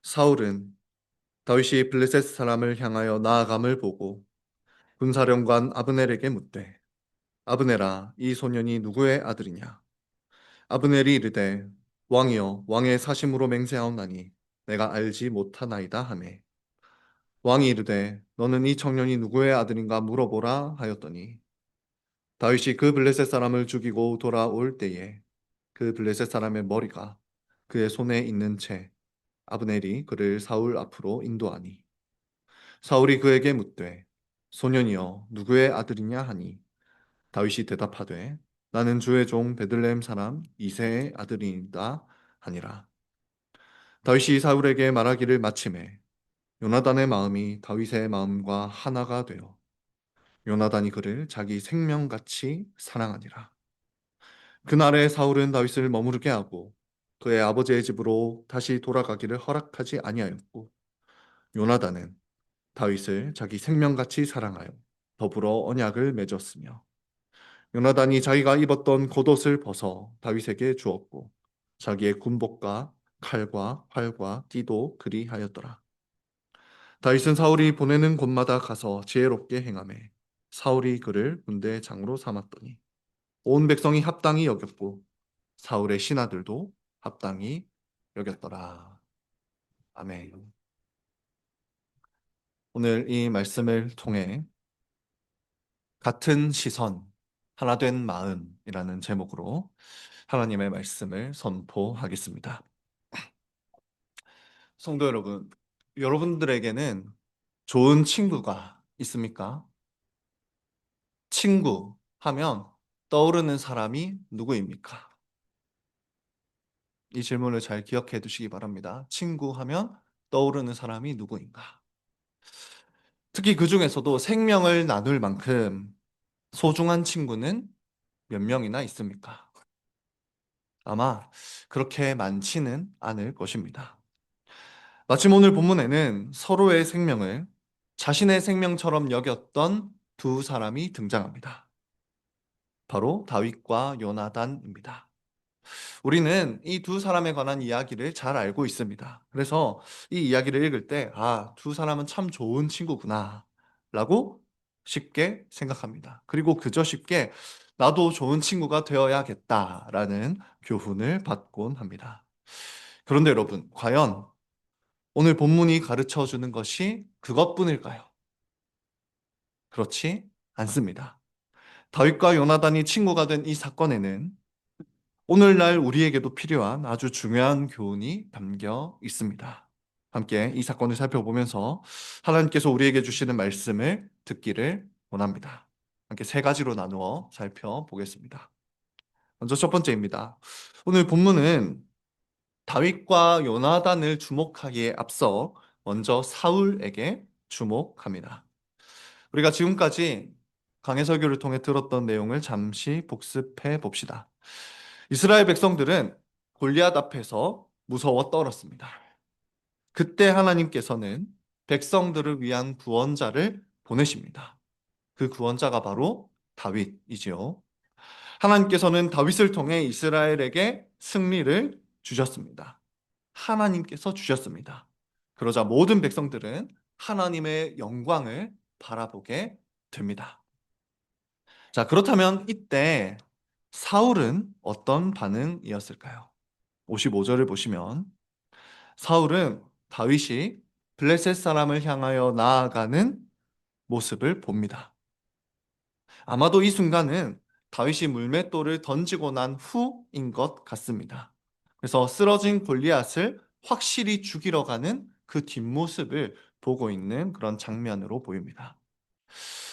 사울은 다윗이 블레셋 사람을 향하여 나아감을 보고 군사령관 아브넬에게 묻되 아브넬아 이 소년이 누구의 아들이냐. 아브넬이 이르되 왕이여 왕의 사심으로 맹세하옵나니 내가 알지 못하나이다 하매 왕이 이르되 너는 이 청년이 누구의 아들인가 물어보라 하였더니 다윗이 그 블레셋 사람을 죽이고 돌아올 때에 그 블레셋 사람의 머리가 그의 손에 있는 채 아브넬이 그를 사울 앞으로 인도하니 사울이 그에게 묻되 소년이여 누구의 아들이냐 하니 다윗이 대답하되 나는 주의 종 베들레헴 사람 이새의 아들이다 하니라. 다윗이 사울에게 말하기를 마침에 요나단의 마음이 다윗의 마음과 하나가 되어 요나단이 그를 자기 생명같이 사랑하니라. 그날에 사울은 다윗을 머무르게 하고 그의 아버지의 집으로 다시 돌아가기를 허락하지 아니하였고 요나단은 다윗을 자기 생명같이 사랑하여 더불어 언약을 맺었으며 요나단이 자기가 입었던 겉옷을 벗어 다윗에게 주었고 자기의 군복과 칼과 활과 띠도 그리하였더라. 다윗은 사울이 보내는 곳마다 가서 지혜롭게 행하매 사울이 그를 군대 장으로 삼았더니 온 백성이 합당히 여겼고 사울의 신하들도 합당히 여겼더라. 아멘. 오늘 이 말씀을 통해 같은 시선, 하나된 마음이라는 제목으로 하나님의 말씀을 선포하겠습니다. 성도 여러분, 여러분들에게는 좋은 친구가 있습니까? 친구 하면 떠오르는 사람이 누구입니까? 이 질문을 잘 기억해 두시기 바랍니다. 친구 하면 떠오르는 사람이 누구인가? 특히 그 중에서도 생명을 나눌 만큼 소중한 친구는 몇 명이나 있습니까? 아마 그렇게 많지는 않을 것입니다. 마침 오늘 본문에는 서로의 생명을 자신의 생명처럼 여겼던 두 사람이 등장합니다. 바로 다윗과 요나단입니다. 우리는 이 두 사람에 관한 이야기를 잘 알고 있습니다. 그래서 이 이야기를 읽을 때, 두 사람은 참 좋은 친구구나, 라고 쉽게 생각합니다. 그리고 그저 쉽게 나도 좋은 친구가 되어야겠다라는 교훈을 받곤 합니다. 그런데 여러분, 과연 오늘 본문이 가르쳐 주는 것이 그것뿐일까요? 그렇지 않습니다. 다윗과 요나단이 친구가 된 이 사건에는 오늘날 우리에게도 필요한 아주 중요한 교훈이 담겨 있습니다. 함께 이 사건을 살펴보면서 하나님께서 우리에게 주시는 말씀을 듣기를 원합니다. 함께 세 가지로 나누어 살펴보겠습니다. 먼저 첫 번째입니다. 오늘 본문은 다윗과 요나단을 주목하기에 앞서 먼저 사울에게 주목합니다. 우리가 지금까지 강해 설교를 통해 들었던 내용을 잠시 복습해 봅시다. 이스라엘 백성들은 골리앗 앞에서 무서워 떨었습니다. 그때 하나님께서는 백성들을 위한 구원자를 보내십니다. 그 구원자가 바로 다윗이지요. 하나님께서는 다윗을 통해 이스라엘에게 승리를 주셨습니다. 하나님께서 주셨습니다. 그러자 모든 백성들은 하나님의 영광을 바라보게 됩니다. 자, 그렇다면 이때 사울은 어떤 반응이었을까요? 55절을 보시면 사울은 다윗이 블레셋 사람을 향하여 나아가는 모습을 봅니다. 아마도 이 순간은 다윗이 물맷돌을 던지고 난 후인 것 같습니다. 그래서 쓰러진 골리앗을 확실히 죽이러 가는 그 뒷모습을 보고 있는 그런 장면으로 보입니다.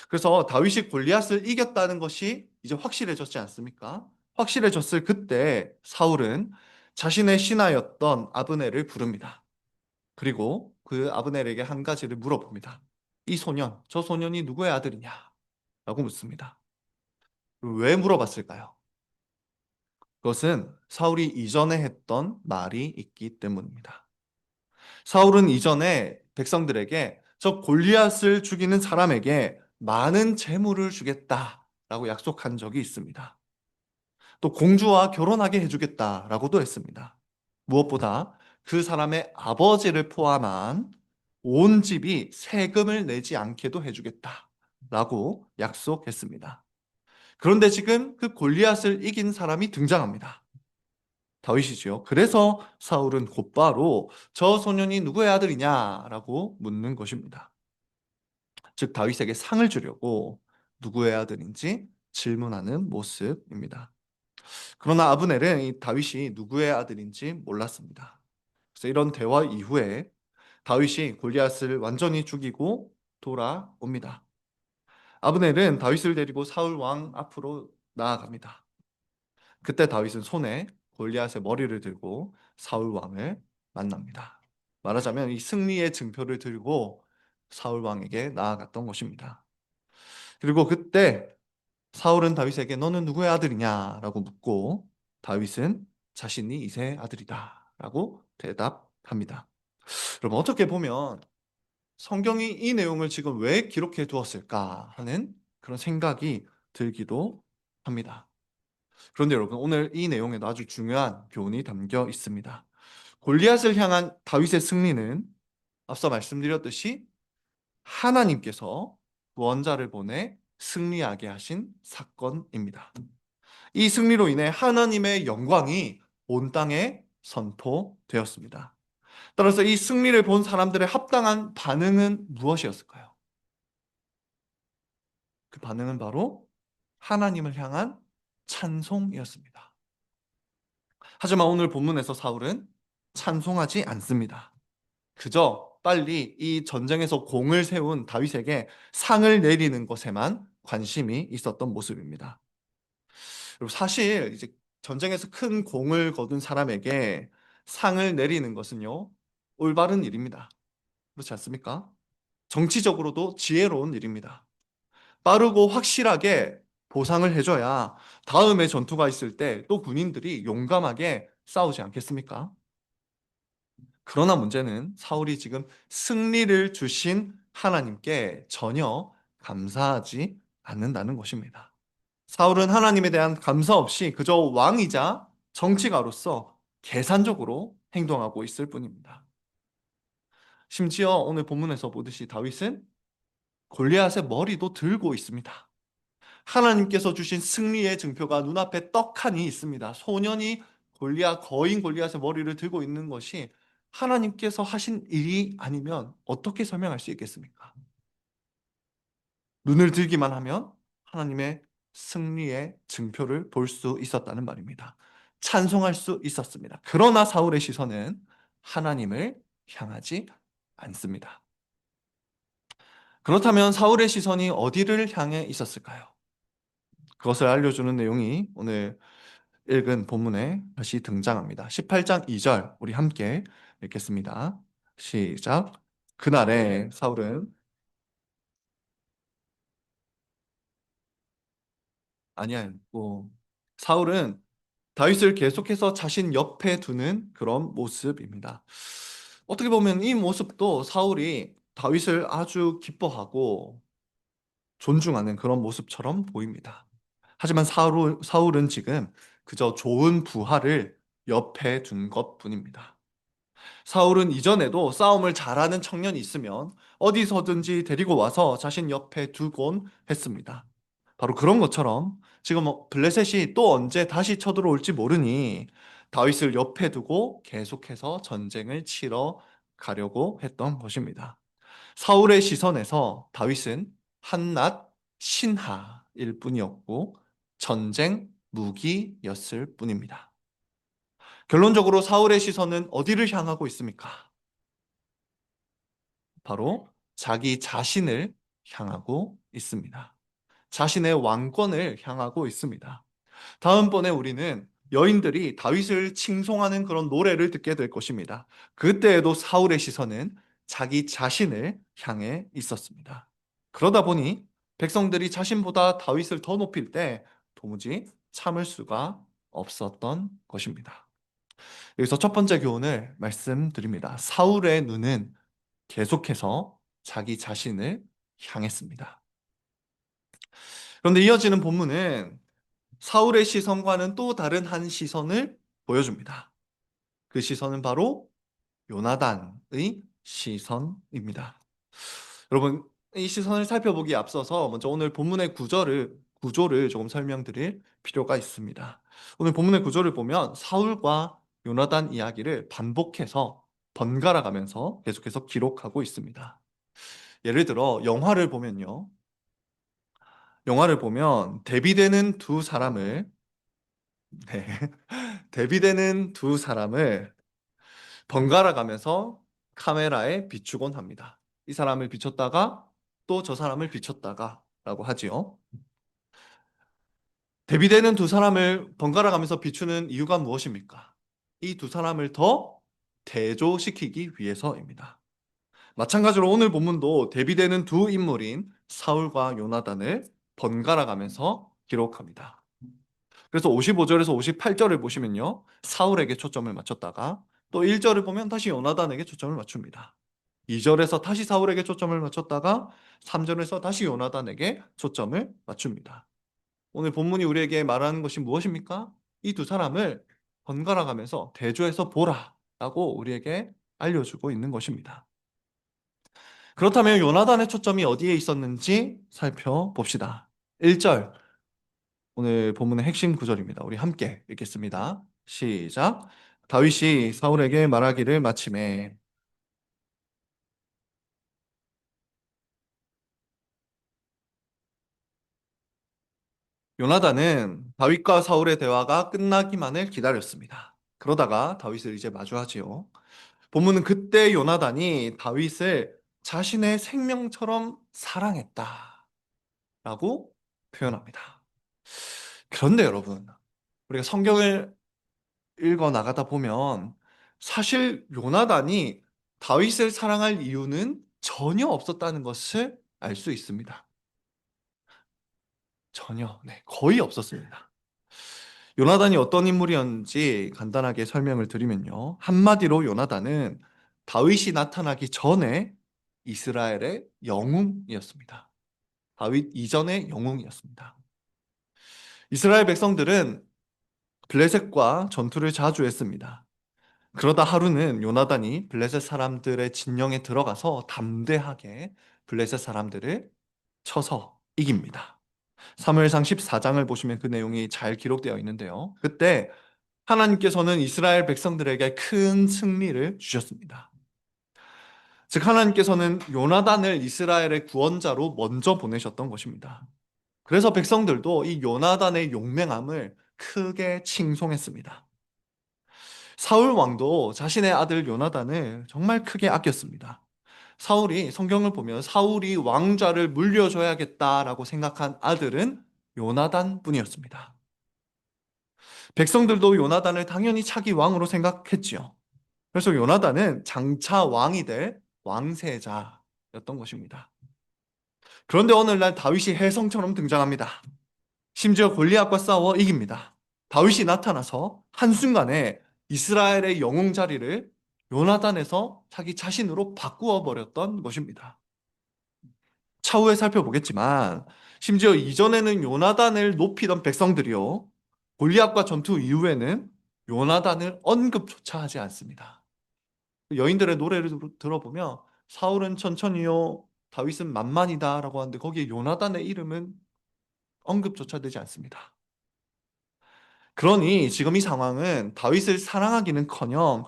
그래서 다윗이 골리앗을 이겼다는 것이 이제 확실해졌지 않습니까? 확실해졌을 그때 사울은 자신의 신하였던 아브넬을 부릅니다. 그리고 그 아브넬에게 한 가지를 물어봅니다. 이 소년, 저 소년이 누구의 아들이냐? 라고 묻습니다. 왜 물어봤을까요? 그것은 사울이 이전에 했던 말이 있기 때문입니다. 사울은 이전에 백성들에게 저 골리앗을 죽이는 사람에게 많은 재물을 주겠다라고 약속한 적이 있습니다. 또 공주와 결혼하게 해주겠다라고도 했습니다. 무엇보다 그 사람의 아버지를 포함한 온 집이 세금을 내지 않게도 해주겠다라고 약속했습니다. 그런데 지금 그 골리앗을 이긴 사람이 등장합니다. 다윗이지요. 그래서 사울은 곧바로 저 소년이 누구의 아들이냐라고 묻는 것입니다. 즉 다윗에게 상을 주려고 누구의 아들인지 질문하는 모습입니다. 그러나 아브넬은 이 다윗이 누구의 아들인지 몰랐습니다. 그래서 이런 대화 이후에 다윗이 골리앗을 완전히 죽이고 돌아옵니다. 아브넬은 다윗을 데리고 사울 왕 앞으로 나아갑니다. 그때 다윗은 손에 골리앗의 머리를 들고 사울 왕을 만납니다. 말하자면 이 승리의 증표를 들고 사울 왕에게 나아갔던 것입니다. 그리고 그때 사울은 다윗에게 너는 누구의 아들이냐라고 묻고 다윗은 자신이 이새의 아들이다라고 대답합니다. 여러분 어떻게 보면 성경이 이 내용을 지금 왜 기록해 두었을까 하는 그런 생각이 들기도 합니다. 그런데 여러분 오늘 이 내용에도 아주 중요한 교훈이 담겨 있습니다. 골리앗을 향한 다윗의 승리는 앞서 말씀드렸듯이 하나님께서 구원자를 보내 승리하게 하신 사건입니다. 이 승리로 인해 하나님의 영광이 온 땅에 선포되었습니다. 따라서 이 승리를 본 사람들의 합당한 반응은 무엇이었을까요? 그 반응은 바로 하나님을 향한 찬송이었습니다. 하지만 오늘 본문에서 사울은 찬송하지 않습니다. 그저 빨리 이 전쟁에서 공을 세운 다윗에게 상을 내리는 것에만 관심이 있었던 모습입니다. 그리고 사실 이제 전쟁에서 큰 공을 거둔 사람에게 상을 내리는 것은요, 올바른 일입니다. 그렇지 않습니까? 정치적으로도 지혜로운 일입니다. 빠르고 확실하게 보상을 해줘야 다음에 전투가 있을 때 또 군인들이 용감하게 싸우지 않겠습니까? 그러나 문제는 사울이 지금 승리를 주신 하나님께 전혀 감사하지 않는다는 것입니다. 사울은 하나님에 대한 감사 없이 그저 왕이자 정치가로서 계산적으로 행동하고 있을 뿐입니다. 심지어 오늘 본문에서 보듯이 다윗은 골리앗의 머리도 들고 있습니다. 하나님께서 주신 승리의 증표가 눈앞에 떡하니 있습니다. 소년이 거인 골리앗의 머리를 들고 있는 것이 하나님께서 하신 일이 아니면 어떻게 설명할 수 있겠습니까? 눈을 들기만 하면 하나님의 승리의 증표를 볼 수 있었다는 말입니다. 찬송할 수 있었습니다. 그러나 사울의 시선은 하나님을 향하지 않습니다. 그렇다면 사울의 시선이 어디를 향해 있었을까요? 그것을 알려주는 내용이 오늘 읽은 본문에 다시 등장합니다. 18장 2절 우리 함께 읽겠습니다. 시작. 그날에 사울은 아니야, 사울은 다윗을 계속해서 자신 옆에 두는 그런 모습입니다. 어떻게 보면 이 모습도 사울이 다윗을 아주 기뻐하고 존중하는 그런 모습처럼 보입니다. 하지만 사울은 지금 그저 좋은 부하를 옆에 둔 것뿐입니다. 사울은 이전에도 싸움을 잘하는 청년이 있으면 어디서든지 데리고 와서 자신 옆에 두곤 했습니다. 바로 그런 것처럼 지금 블레셋이 또 언제 다시 쳐들어올지 모르니 다윗을 옆에 두고 계속해서 전쟁을 치러 가려고 했던 것입니다. 사울의 시선에서 다윗은 한낱 신하일 뿐이었고 전쟁 무기였을 뿐입니다. 결론적으로 사울의 시선은 어디를 향하고 있습니까? 바로 자기 자신을 향하고 있습니다. 자신의 왕권을 향하고 있습니다. 다음번에 우리는 여인들이 다윗을 칭송하는 그런 노래를 듣게 될 것입니다. 그때에도 사울의 시선은 자기 자신을 향해 있었습니다. 그러다 보니 백성들이 자신보다 다윗을 더 높일 때 도무지 참을 수가 없었던 것입니다. 여기서 첫 번째 교훈을 말씀드립니다. 사울의 눈은 계속해서 자기 자신을 향했습니다. 그런데 이어지는 본문은 사울의 시선과는 또 다른 한 시선을 보여줍니다. 그 시선은 바로 요나단의 시선입니다. 여러분, 이 시선을 살펴보기에 앞서서 먼저 오늘 본문의 구조를 조금 설명드릴 필요가 있습니다. 오늘 본문의 구조를 보면 사울과 요나단 이야기를 반복해서 번갈아 가면서 계속해서 기록하고 있습니다. 예를 들어 영화를 보면 대비되는 두 사람을 네, 대비되는 두 사람을 번갈아 가면서 카메라에 비추곤 합니다. 이 사람을 비췄다가 또 저 사람을 비췄다가 라고 하지요. 대비되는 두 사람을 번갈아 가면서 비추는 이유가 무엇입니까? 이 두 사람을 더 대조시키기 위해서입니다. 마찬가지로 오늘 본문도 대비되는 두 인물인 사울과 요나단을 번갈아 가면서 기록합니다. 그래서 55절에서 58절을 보시면요. 사울에게 초점을 맞췄다가 또 1절을 보면 다시 요나단에게 초점을 맞춥니다. 2절에서 다시 사울에게 초점을 맞췄다가 3절에서 다시 요나단에게 초점을 맞춥니다. 오늘 본문이 우리에게 말하는 것이 무엇입니까? 이 두 사람을 번갈아 가면서 대조해서 보라라고 우리에게 알려주고 있는 것입니다. 그렇다면 요나단의 초점이 어디에 있었는지 살펴봅시다. 1절, 오늘 본문의 핵심 구절입니다. 우리 함께 읽겠습니다. 시작. 다윗이 사울에게 말하기를 마침에 요나단은 다윗과 사울의 대화가 끝나기만을 기다렸습니다. 그러다가 다윗을 이제 마주하지요. 본문은 그때 요나단이 다윗을 자신의 생명처럼 사랑했다라고 표현합니다. 그런데 여러분, 우리가 성경을 읽어 나가다 보면 사실 요나단이 다윗을 사랑할 이유는 전혀 없었다는 것을 알 수 있습니다. 전혀, 네, 거의 없었습니다. 요나단이 어떤 인물이었는지 간단하게 설명을 드리면요. 한마디로 요나단은 다윗이 나타나기 전에 이스라엘의 영웅이었습니다. 다윗 이전의 영웅이었습니다. 이스라엘 백성들은 블레셋과 전투를 자주 했습니다. 그러다 하루는 요나단이 블레셋 사람들의 진영에 들어가서 담대하게 블레셋 사람들을 쳐서 이깁니다. 사무엘상 14장을 보시면 그 내용이 잘 기록되어 있는데요. 그때 하나님께서는 이스라엘 백성들에게 큰 승리를 주셨습니다. 즉 하나님께서는 요나단을 이스라엘의 구원자로 먼저 보내셨던 것입니다. 그래서 백성들도 이 요나단의 용맹함을 크게 칭송했습니다. 사울 왕도 자신의 아들 요나단을 정말 크게 아꼈습니다. 성경을 보면 사울이 왕좌를 물려줘야겠다라고 생각한 아들은 요나단 뿐이었습니다. 백성들도 요나단을 당연히 차기 왕으로 생각했지요. 그래서 요나단은 장차 왕이 될 왕세자였던 것입니다. 그런데 오늘날 다윗이 혜성처럼 등장합니다. 심지어 골리앗과 싸워 이깁니다. 다윗이 나타나서 한순간에 이스라엘의 영웅 자리를 요나단에서 자기 자신으로 바꾸어 버렸던 것입니다. 차후에 살펴보겠지만 심지어 이전에는 요나단을 높이던 백성들이요. 골리앗과 전투 이후에는 요나단을 언급조차 하지 않습니다. 여인들의 노래를 들어보면 사울은 천천히요, 다윗은 만만이다라고 하는데 거기에 요나단의 이름은 언급조차 되지 않습니다. 그러니 지금 이 상황은 다윗을 사랑하기는커녕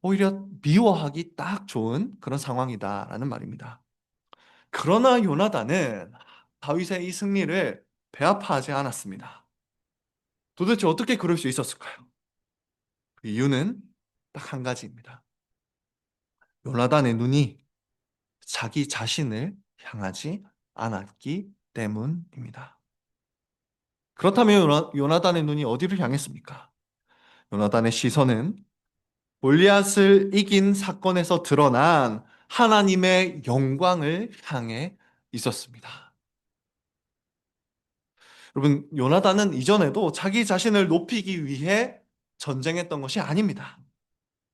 오히려 미워하기 딱 좋은 그런 상황이다라는 말입니다. 그러나 요나단은 다윗의 이 승리를 배아파하지 않았습니다. 도대체 어떻게 그럴 수 있었을까요? 그 이유는 딱 한 가지입니다. 요나단의 눈이 자기 자신을 향하지 않았기 때문입니다. 그렇다면 요나단의 눈이 어디를 향했습니까? 요나단의 시선은 골리앗을 이긴 사건에서 드러난 하나님의 영광을 향해 있었습니다. 여러분, 요나단은 이전에도 자기 자신을 높이기 위해 전쟁했던 것이 아닙니다.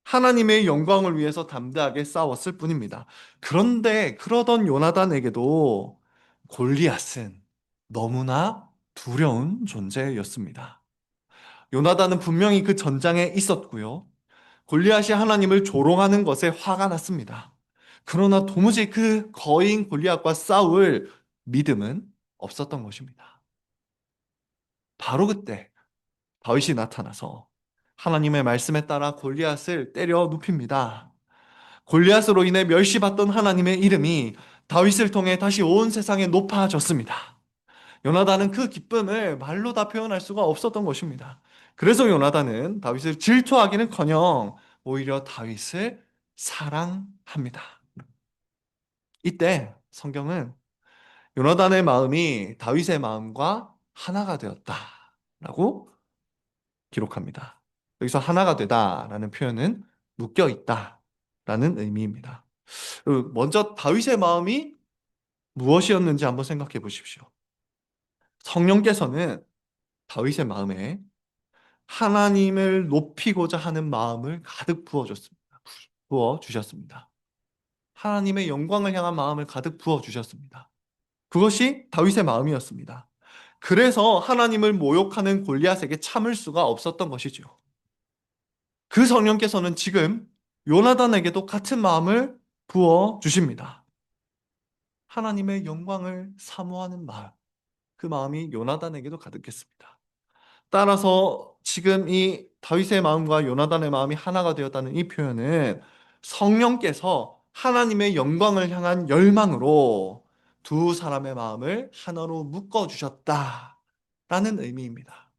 하나님의 영광을 위해서 담대하게 싸웠을 뿐입니다. 그런데 그러던 요나단에게도 골리앗은 너무나 두려운 존재였습니다. 요나단은 분명히 그 전장에 있었고요. 골리앗이 하나님을 조롱하는 것에 화가 났습니다. 그러나 도무지 그 거인 골리앗과 싸울 믿음은 없었던 것입니다. 바로 그때 다윗이 나타나서 하나님의 말씀에 따라 골리앗을 때려 눕힙니다. 골리앗으로 인해 멸시받던 하나님의 이름이 다윗을 통해 다시 온 세상에 높아졌습니다. 요나단은 그 기쁨을 말로 다 표현할 수가 없었던 것입니다. 그래서 요나단은 다윗을 질투하기는커녕 오히려 다윗을 사랑합니다. 이때 성경은 요나단의 마음이 다윗의 마음과 하나가 되었다라고 기록합니다. 여기서 하나가 되다라는 표현은 묶여 있다라는 의미입니다. 먼저 다윗의 마음이 무엇이었는지 한번 생각해 보십시오. 성령께서는 다윗의 마음에 하나님을 높이고자 하는 마음을 가득 부어줬습니다. 부어주셨습니다. 하나님의 영광을 향한 마음을 가득 부어주셨습니다. 그것이 다윗의 마음이었습니다. 그래서 하나님을 모욕하는 골리앗에게 참을 수가 없었던 것이죠. 그 성령께서는 지금 요나단에게도 같은 마음을 부어주십니다. 하나님의 영광을 사모하는 마음, 그 마음이 요나단에게도 가득했습니다. 따라서 지금 이 다윗의 마음과 요나단의 마음이 하나가 되었다는 이 표현은 성령께서 하나님의 영광을 향한 열망으로 두 사람의 마음을 하나로 묶어 주셨다라는 의미입니다.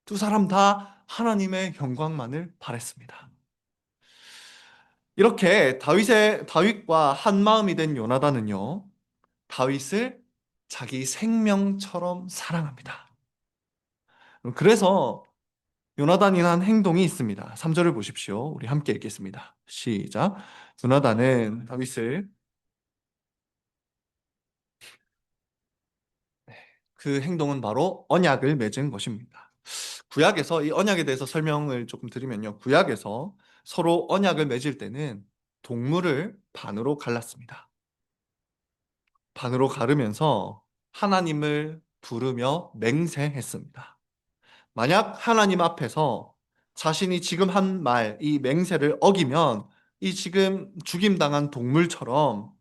두 사람 다 하나님의 영광만을 바랬습니다. 이렇게 다윗과 한 마음이 된 요나단은요, 다윗을 자기 생명처럼 사랑합니다. 그래서 요나단이 한 행동이 있습니다. 3절을 보십시오. 우리 함께 읽겠습니다. 시작. 요나단은 다윗을 그 행동은 바로 언약을 맺은 것입니다. 구약에서 이 언약에 대해서 설명을 조금 드리면요. 구약에서 서로 언약을 맺을 때는 동물을 반으로 갈랐습니다. 반으로 가르면서 하나님을 부르며 맹세했습니다. 만약 하나님 앞에서 자신이 지금 한 말, 이 맹세를 어기면 이 지금 죽임당한 동물처럼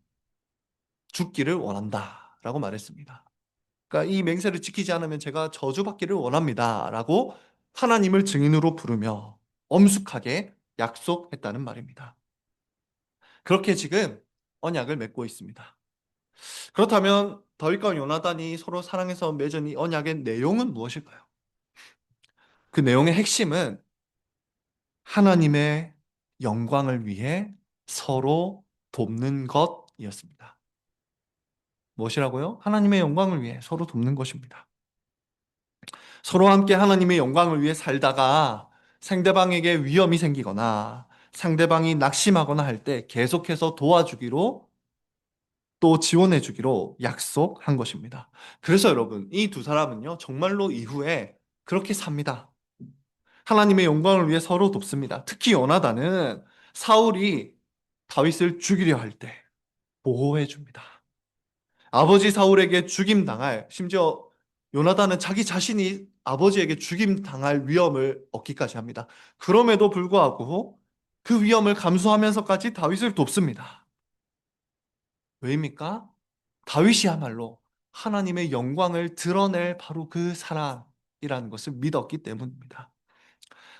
죽기를 원한다 라고 말했습니다. 그러니까 이 맹세를 지키지 않으면 제가 저주받기를 원합니다 라고 하나님을 증인으로 부르며 엄숙하게 약속했다는 말입니다. 그렇게 지금 언약을 맺고 있습니다. 그렇다면 다윗과 요나단이 서로 사랑해서 맺은 이 언약의 내용은 무엇일까요? 그 내용의 핵심은 하나님의 영광을 위해 서로 돕는 것이었습니다. 무엇이라고요? 하나님의 영광을 위해 서로 돕는 것입니다. 서로 함께 하나님의 영광을 위해 살다가 상대방에게 위험이 생기거나 상대방이 낙심하거나 할 때 계속해서 도와주기로 또 지원해 주기로 약속한 것입니다. 그래서 여러분, 이 두 사람은요, 정말로 이후에 그렇게 삽니다. 하나님의 영광을 위해 서로 돕습니다. 특히 요나단은 사울이 다윗을 죽이려 할 때 보호해 줍니다. 아버지 사울에게 죽임 당할, 심지어 요나단은 자기 자신이 아버지에게 죽임 당할 위험을 얻기까지 합니다. 그럼에도 불구하고 그 위험을 감수하면서까지 다윗을 돕습니다. 왜입니까? 다윗이야말로 하나님의 영광을 드러낼 바로 그 사람이라는 것을 믿었기 때문입니다.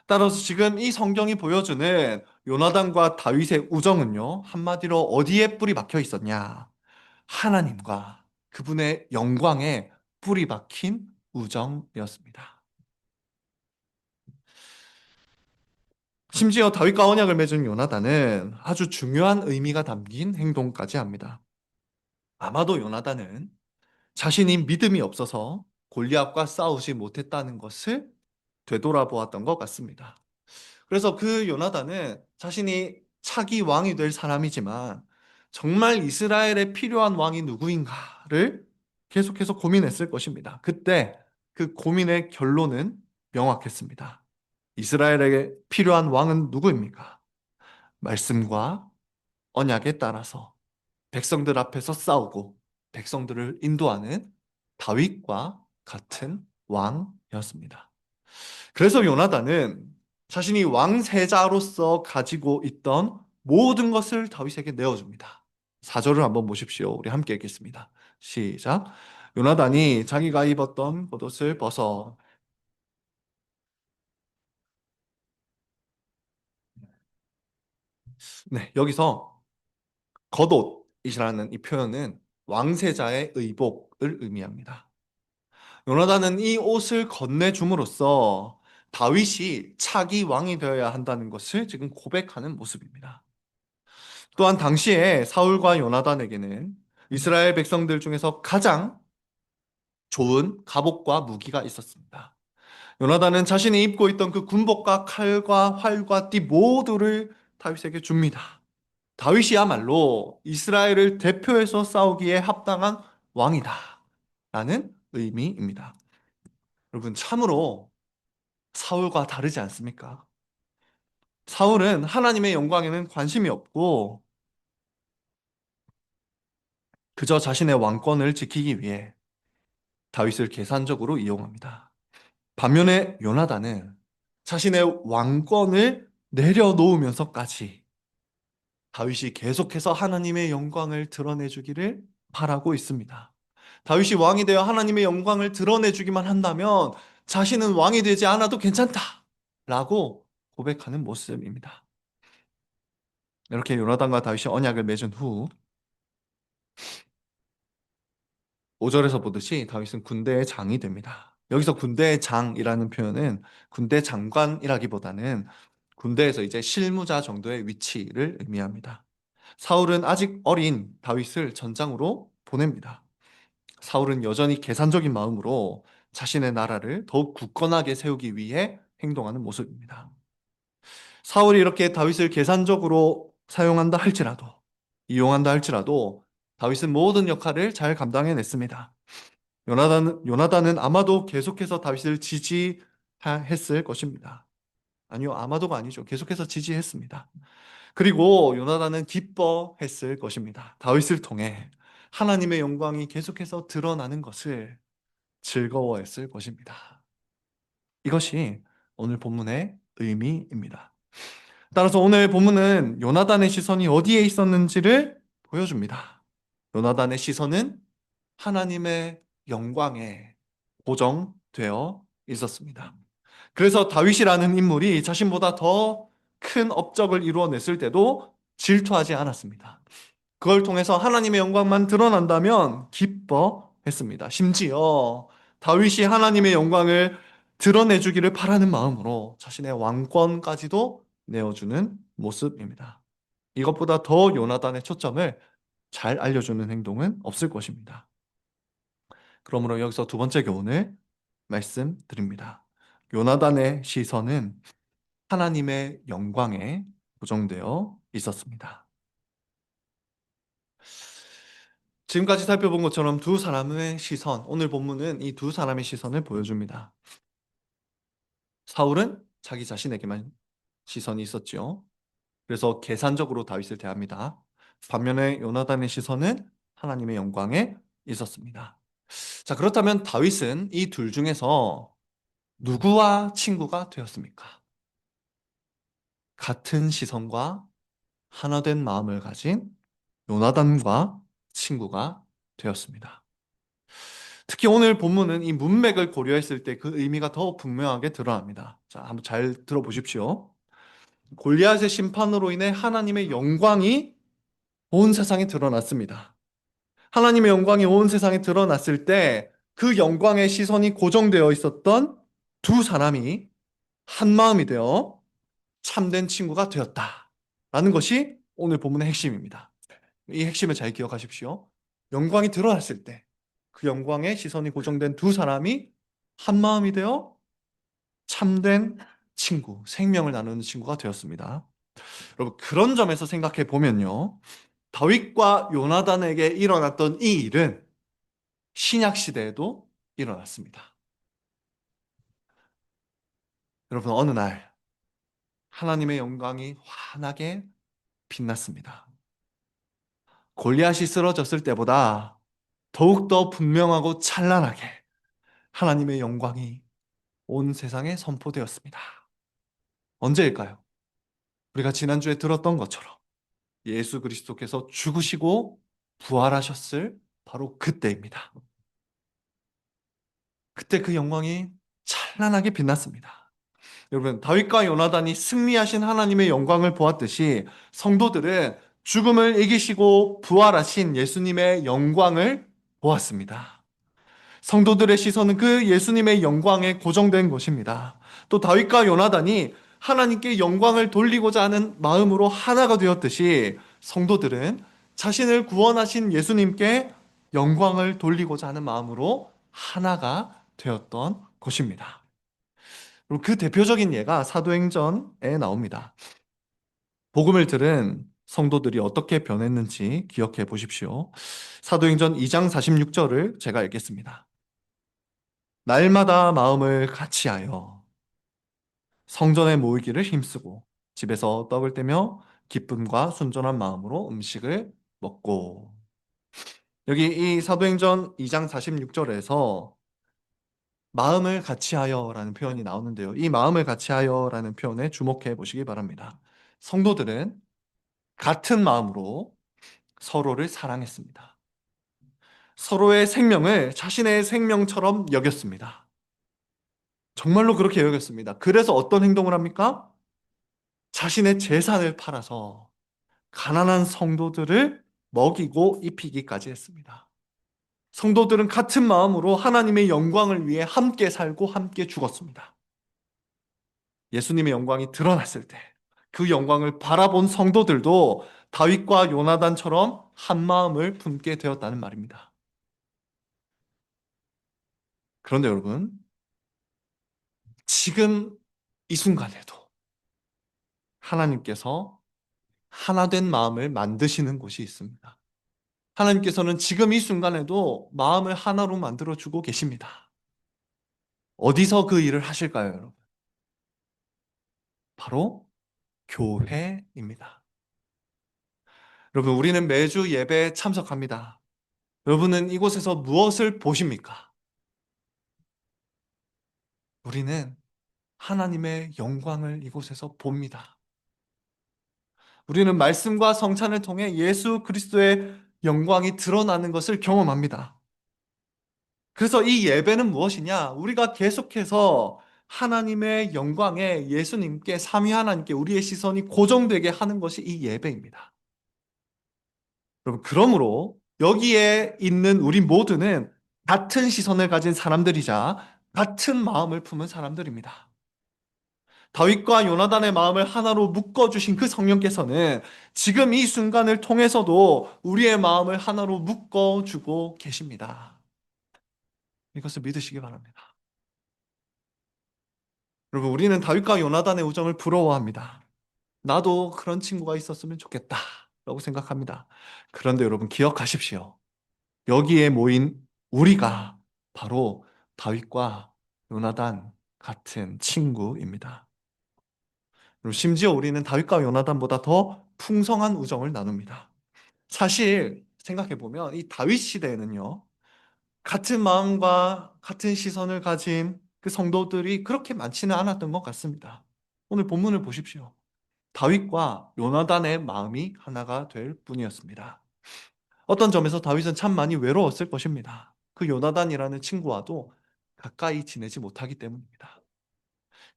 따라서 지금 이 성경이 보여주는 요나단과 다윗의 우정은요, 한마디로 어디에 뿌리 박혀 있었냐? 하나님과 그분의 영광에 뿌리 박힌 우정이었습니다. 심지어 다윗과 언약을 맺은 요나단은 아주 중요한 의미가 담긴 행동까지 합니다. 아마도 요나단은 자신이 믿음이 없어서 골리앗과 싸우지 못했다는 것을 되돌아보았던 것 같습니다. 그래서 그 요나단은 자신이 차기 왕이 될 사람이지만 정말 이스라엘에 필요한 왕이 누구인가를 계속해서 고민했을 것입니다. 그때 그 고민의 결론은 명확했습니다. 이스라엘에게 필요한 왕은 누구입니까? 말씀과 언약에 따라서 백성들 앞에서 싸우고 백성들을 인도하는 다윗과 같은 왕이었습니다. 그래서 요나단은 자신이 왕세자로서 가지고 있던 모든 것을 다윗에게 내어줍니다. 4절을 한번 보십시오. 우리 함께 읽겠습니다. 시작. 요나단이 자기가 입었던 겉옷을 벗어. 네, 여기서 겉옷이라는 이 표현은 왕세자의 의복을 의미합니다. 요나단은 이 옷을 건네줌으로써 다윗이 차기 왕이 되어야 한다는 것을 지금 고백하는 모습입니다. 또한 당시에 사울과 요나단에게는 이스라엘 백성들 중에서 가장 좋은 갑옷과 무기가 있었습니다. 요나단은 자신이 입고 있던 그 군복과 칼과 활과 띠 모두를 다윗에게 줍니다. 다윗이야말로 이스라엘을 대표해서 싸우기에 합당한 왕이다. 라는 의미입니다. 여러분, 참으로 사울과 다르지 않습니까? 사울은 하나님의 영광에는 관심이 없고 그저 자신의 왕권을 지키기 위해 다윗을 계산적으로 이용합니다. 반면에 요나단은 자신의 왕권을 내려놓으면서까지 다윗이 계속해서 하나님의 영광을 드러내주기를 바라고 있습니다. 다윗이 왕이 되어 하나님의 영광을 드러내주기만 한다면 자신은 왕이 되지 않아도 괜찮다 라고 고백하는 모습입니다. 이렇게 요나단과 다윗이 언약을 맺은 후 5절에서 보듯이 다윗은 군대의 장이 됩니다. 여기서 군대의 장이라는 표현은 군대 장관이라기보다는 군대에서 이제 실무자 정도의 위치를 의미합니다. 사울은 아직 어린 다윗을 전장으로 보냅니다. 사울은 여전히 계산적인 마음으로 자신의 나라를 더욱 굳건하게 세우기 위해 행동하는 모습입니다. 사울이 이렇게 다윗을 계산적으로 사용한다 할지라도, 이용한다 할지라도 다윗은 모든 역할을 잘 감당해냈습니다. 요나단은 아마도 계속해서 다윗을 지지했을 것입니다. 아니요, 아마도가 아니죠. 계속해서 지지했습니다. 그리고 요나단은 기뻐했을 것입니다. 다윗을 통해 하나님의 영광이 계속해서 드러나는 것을 즐거워했을 것입니다. 이것이 오늘 본문의 의미입니다. 따라서 오늘 본문은 요나단의 시선이 어디에 있었는지를 보여줍니다. 요나단의 시선은 하나님의 영광에 고정되어 있었습니다. 그래서 다윗이라는 인물이 자신보다 더 큰 업적을 이루어냈을 때도 질투하지 않았습니다. 그걸 통해서 하나님의 영광만 드러난다면 기뻐했습니다. 심지어 다윗이 하나님의 영광을 드러내주기를 바라는 마음으로 자신의 왕권까지도 내어주는 모습입니다. 이것보다 더 요나단의 초점을 잘 알려주는 행동은 없을 것입니다. 그러므로 여기서 두 번째 교훈을 말씀드립니다. 요나단의 시선은 하나님의 영광에 고정되어 있었습니다. 지금까지 살펴본 것처럼 두 사람의 시선, 오늘 본문은 이 두 사람의 시선을 보여줍니다. 사울은 자기 자신에게만 시선이 있었죠. 그래서 계산적으로 다윗을 대합니다. 반면에 요나단의 시선은 하나님의 영광에 있었습니다. 자, 그렇다면 다윗은 이 둘 중에서 누구와 친구가 되었습니까? 같은 시선과 하나된 마음을 가진 요나단과 친구가 되었습니다. 특히 오늘 본문은 이 문맥을 고려했을 때 그 의미가 더 분명하게 드러납니다. 자, 한번 잘 들어보십시오. 골리앗의 심판으로 인해 하나님의 영광이 온 세상에 드러났습니다. 하나님의 영광이 온 세상에 드러났을 때 그 영광의 시선이 고정되어 있었던 두 사람이 한 마음이 되어 참된 친구가 되었다라는 것이 오늘 본문의 핵심입니다. 이 핵심을 잘 기억하십시오. 영광이 드러났을 때 그 영광에 시선이 고정된 두 사람이 한 마음이 되어 참된 친구, 생명을 나누는 친구가 되었습니다. 여러분, 그런 점에서 생각해 보면요, 다윗과 요나단에게 일어났던 이 일은 신약 시대에도 일어났습니다. 여러분, 어느 날 하나님의 영광이 환하게 빛났습니다. 골리앗이 쓰러졌을 때보다 더욱더 분명하고 찬란하게 하나님의 영광이 온 세상에 선포되었습니다. 언제일까요? 우리가 지난주에 들었던 것처럼 예수 그리스도께서 죽으시고 부활하셨을 바로 그때입니다. 그때 그 영광이 찬란하게 빛났습니다. 여러분, 다윗과 요나단이 승리하신 하나님의 영광을 보았듯이 성도들은 죽음을 이기시고 부활하신 예수님의 영광을 보았습니다. 성도들의 시선은 그 예수님의 영광에 고정된 것입니다. 또 다윗과 요나단이 하나님께 영광을 돌리고자 하는 마음으로 하나가 되었듯이 성도들은 자신을 구원하신 예수님께 영광을 돌리고자 하는 마음으로 하나가 되었던 것입니다. 그리고 그 대표적인 예가 사도행전에 나옵니다. 복음을 들은 성도들이 어떻게 변했는지 기억해 보십시오. 사도행전 2장 46절을 제가 읽겠습니다. 날마다 마음을 같이하여 성전에 모이기를 힘쓰고 집에서 떡을 떼며 기쁨과 순전한 마음으로 음식을 먹고. 여기 이 사도행전 2장 46절에서 마음을 같이하여라는 표현이 나오는데요. 이 마음을 같이하여라는 표현에 주목해 보시기 바랍니다. 성도들은 같은 마음으로 서로를 사랑했습니다. 서로의 생명을 자신의 생명처럼 여겼습니다. 정말로 그렇게 여겼습니다. 그래서 어떤 행동을 합니까? 자신의 재산을 팔아서 가난한 성도들을 먹이고 입히기까지 했습니다. 성도들은 같은 마음으로 하나님의 영광을 위해 함께 살고 함께 죽었습니다. 예수님의 영광이 드러났을 때 그 영광을 바라본 성도들도 다윗과 요나단처럼 한 마음을 품게 되었다는 말입니다. 그런데 여러분, 지금 이 순간에도 하나님께서 하나된 마음을 만드시는 곳이 있습니다. 하나님께서는 지금 이 순간에도 마음을 하나로 만들어 주고 계십니다. 어디서 그 일을 하실까요, 여러분? 바로 교회입니다. 여러분, 우리는 매주 예배에 참석합니다. 여러분은 이곳에서 무엇을 보십니까? 우리는 하나님의 영광을 이곳에서 봅니다. 우리는 말씀과 성찬을 통해 예수 그리스도의 영광이 드러나는 것을 경험합니다. 그래서 이 예배는 무엇이냐? 우리가 계속해서 하나님의 영광에 예수님께, 삼위 하나님께 우리의 시선이 고정되게 하는 것이 이 예배입니다. 여러분, 그러므로 여기에 있는 우리 모두는 같은 시선을 가진 사람들이자 같은 마음을 품은 사람들입니다. 다윗과 요나단의 마음을 하나로 묶어주신 그 성령께서는 지금 이 순간을 통해서도 우리의 마음을 하나로 묶어주고 계십니다. 이것을 믿으시기 바랍니다. 여러분, 우리는 다윗과 요나단의 우정을 부러워합니다. 나도 그런 친구가 있었으면 좋겠다 라고 생각합니다. 그런데 여러분, 기억하십시오. 여기에 모인 우리가 바로 다윗과 요나단 같은 친구입니다. 그리고 심지어 우리는 다윗과 요나단보다 더 풍성한 우정을 나눕니다. 사실 생각해보면 이 다윗 시대에는요, 같은 마음과 같은 시선을 가진 그 성도들이 그렇게 많지는 않았던 것 같습니다. 오늘 본문을 보십시오. 다윗과 요나단의 마음이 하나가 될 뿐이었습니다. 어떤 점에서 다윗은 참 많이 외로웠을 것입니다. 그 요나단이라는 친구와도 가까이 지내지 못하기 때문입니다.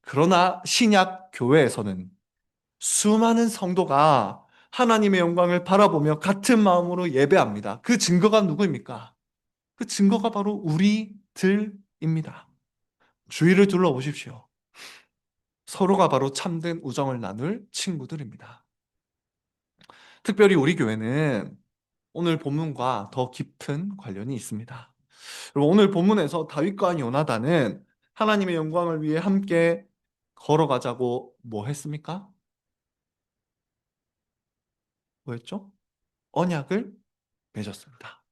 그러나 신약 교회에서는 수많은 성도가 하나님의 영광을 바라보며 같은 마음으로 예배합니다. 그 증거가 누구입니까? 그 증거가 바로 우리들입니다. 주위를 둘러보십시오. 서로가 바로 참된 우정을 나눌 친구들입니다. 특별히 우리 교회는 오늘 본문과 더 깊은 관련이 있습니다. 그리고 오늘 본문에서 다윗과 요나단은 하나님의 영광을 위해 함께 걸어가자고 뭐 했습니까? 뭐였죠? 언약을 맺었습니다.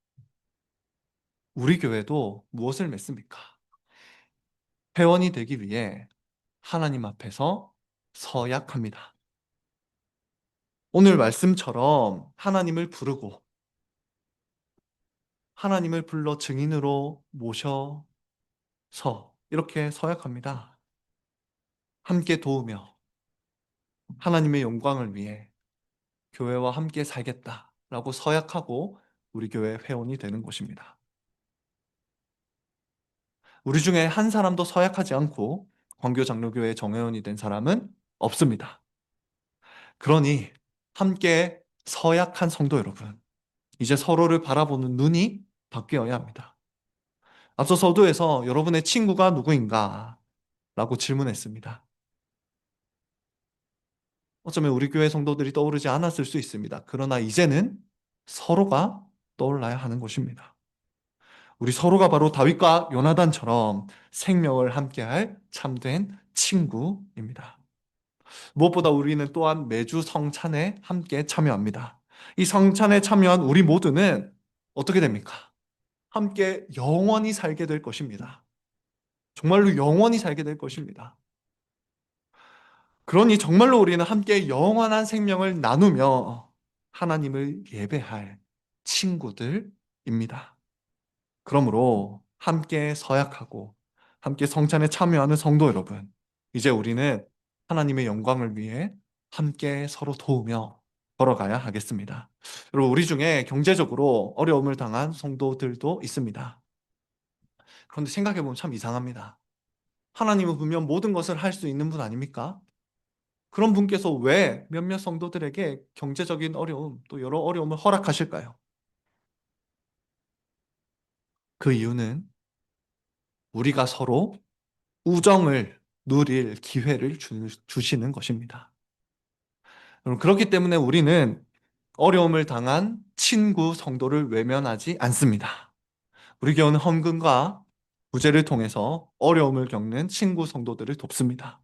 우리 교회도 무엇을 맺습니까? 회원이 되기 위해 하나님 앞에서 서약합니다. 오늘 말씀처럼 하나님을 부르고 하나님을 불러 증인으로 모셔서 이렇게 서약합니다. 함께 도우며 하나님의 영광을 위해 교회와 함께 살겠다라고 서약하고 우리 교회 회원이 되는 곳입니다. 우리 중에 한 사람도 서약하지 않고 광교장로교회 정회원이 된 사람은 없습니다. 그러니 함께 서약한 성도 여러분, 이제 서로를 바라보는 눈이 바뀌어야 합니다. 앞서 서두에서 여러분의 친구가 누구인가? 라고 질문했습니다. 어쩌면 우리 교회 성도들이 떠오르지 않았을 수 있습니다. 그러나 이제는 서로가 떠올라야 하는 것입니다. 우리 서로가 바로 다윗과 요나단처럼 생명을 함께할 참된 친구입니다. 무엇보다 우리는 또한 매주 성찬에 함께 참여합니다. 이 성찬에 참여한 우리 모두는 어떻게 됩니까? 함께 영원히 살게 될 것입니다. 정말로 영원히 살게 될 것입니다. 그러니 정말로 우리는 함께 영원한 생명을 나누며 하나님을 예배할 친구들입니다. 그러므로 함께 서약하고 함께 성찬에 참여하는 성도 여러분, 이제 우리는 하나님의 영광을 위해 함께 서로 도우며 걸어가야 하겠습니다. 여러분, 우리 중에 경제적으로 어려움을 당한 성도들도 있습니다. 그런데 생각해보면 참 이상합니다. 하나님은 분명 모든 것을 할 수 있는 분 아닙니까? 그런 분께서 왜 몇몇 성도들에게 경제적인 어려움, 또 여러 어려움을 허락하실까요? 그 이유는 우리가 서로 우정을 누릴 기회를 주시는 것입니다. 그렇기 때문에 우리는 어려움을 당한 친구 성도를 외면하지 않습니다. 우리 교회는 헌금과 구제를 통해서 어려움을 겪는 친구 성도들을 돕습니다.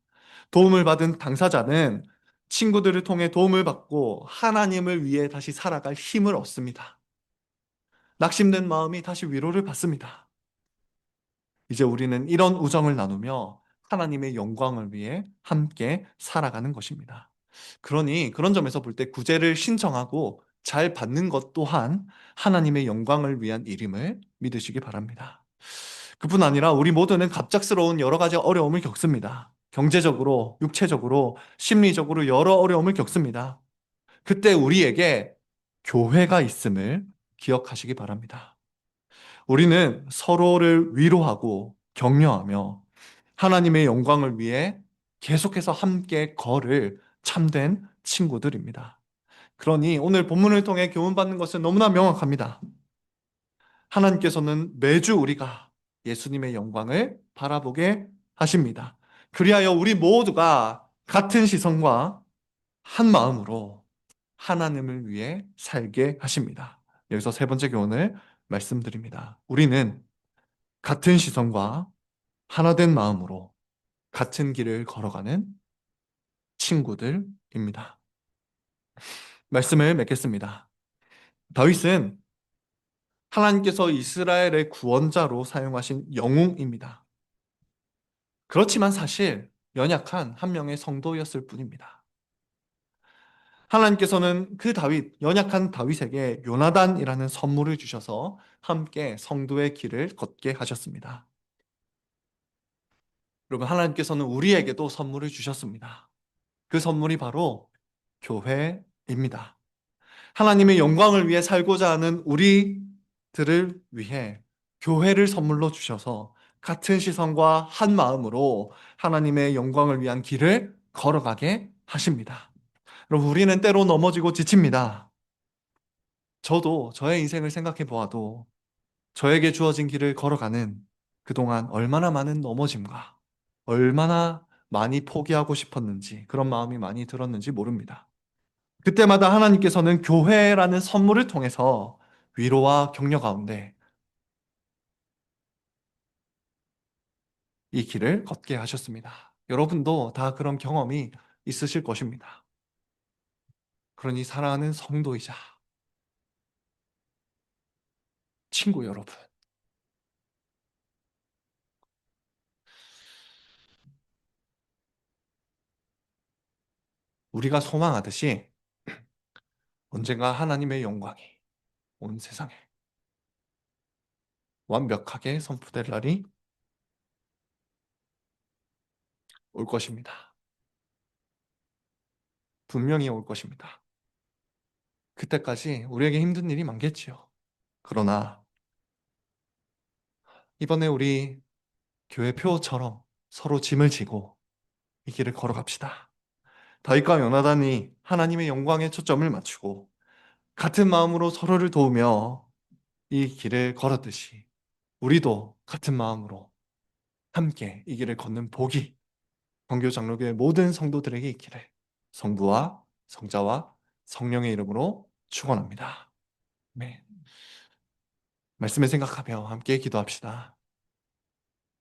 도움을 받은 당사자는 친구들을 통해 도움을 받고 하나님을 위해 다시 살아갈 힘을 얻습니다. 낙심된 마음이 다시 위로를 받습니다. 이제 우리는 이런 우정을 나누며 하나님의 영광을 위해 함께 살아가는 것입니다. 그러니 그런 점에서 볼 때 구제를 신청하고 잘 받는 것 또한 하나님의 영광을 위한 일임을 믿으시기 바랍니다. 그뿐 아니라 우리 모두는 갑작스러운 여러 가지 어려움을 겪습니다. 경제적으로, 육체적으로, 심리적으로 여러 어려움을 겪습니다. 그때 우리에게 교회가 있음을 기억하시기 바랍니다. 우리는 서로를 위로하고 격려하며 하나님의 영광을 위해 계속해서 함께 걸을 참된 친구들입니다. 그러니 오늘 본문을 통해 교훈받는 것은 너무나 명확합니다. 하나님께서는 매주 우리가 예수님의 영광을 바라보게 하십니다. 그리하여 우리 모두가 같은 시선과 한 마음으로 하나님을 위해 살게 하십니다. 여기서 세 번째 교훈을 말씀드립니다. 우리는 같은 시선과 하나된 마음으로 같은 길을 걸어가는 친구들입니다. 말씀을 맺겠습니다. 다윗은 하나님께서 이스라엘의 구원자로 사용하신 영웅입니다. 그렇지만 사실 연약한 한 명의 성도였을 뿐입니다. 하나님께서는 그 다윗, 연약한 다윗에게 요나단이라는 선물을 주셔서 함께 성도의 길을 걷게 하셨습니다. 여러분, 하나님께서는 우리에게도 선물을 주셨습니다. 그 선물이 바로 교회입니다. 하나님의 영광을 위해 살고자 하는 우리들을 위해 교회를 선물로 주셔서 같은 시선과 한 마음으로 하나님의 영광을 위한 길을 걸어가게 하십니다. 여러분, 우리는 때로 넘어지고 지칩니다. 저도 저의 인생을 생각해 보아도 저에게 주어진 길을 걸어가는 그동안 얼마나 많은 넘어짐과 얼마나 많이 포기하고 싶었는지 그런 마음이 많이 들었는지 모릅니다. 그때마다 하나님께서는 교회라는 선물을 통해서 위로와 격려 가운데 이 길을 걷게 하셨습니다. 여러분도 다 그런 경험이 있으실 것입니다. 그러니 사랑하는 성도이자 친구 여러분, 우리가 소망하듯이 언젠가 하나님의 영광이 온 세상에 완벽하게 선포될 날이 올 것입니다. 분명히 올 것입니다. 그때까지 우리에게 힘든 일이 많겠지요. 그러나 이번에 우리 교회표처럼 서로 짐을 지고 이 길을 걸어갑시다. 다윗과 요나단이 하나님의 영광에 초점을 맞추고 같은 마음으로 서로를 도우며 이 길을 걸었듯이 우리도 같은 마음으로 함께 이 길을 걷는 복이 광교 장로교회 모든 성도들에게 있기를 성부와 성자와 성령의 이름으로 축원합니다. 네. 말씀을 생각하며 함께 기도합시다.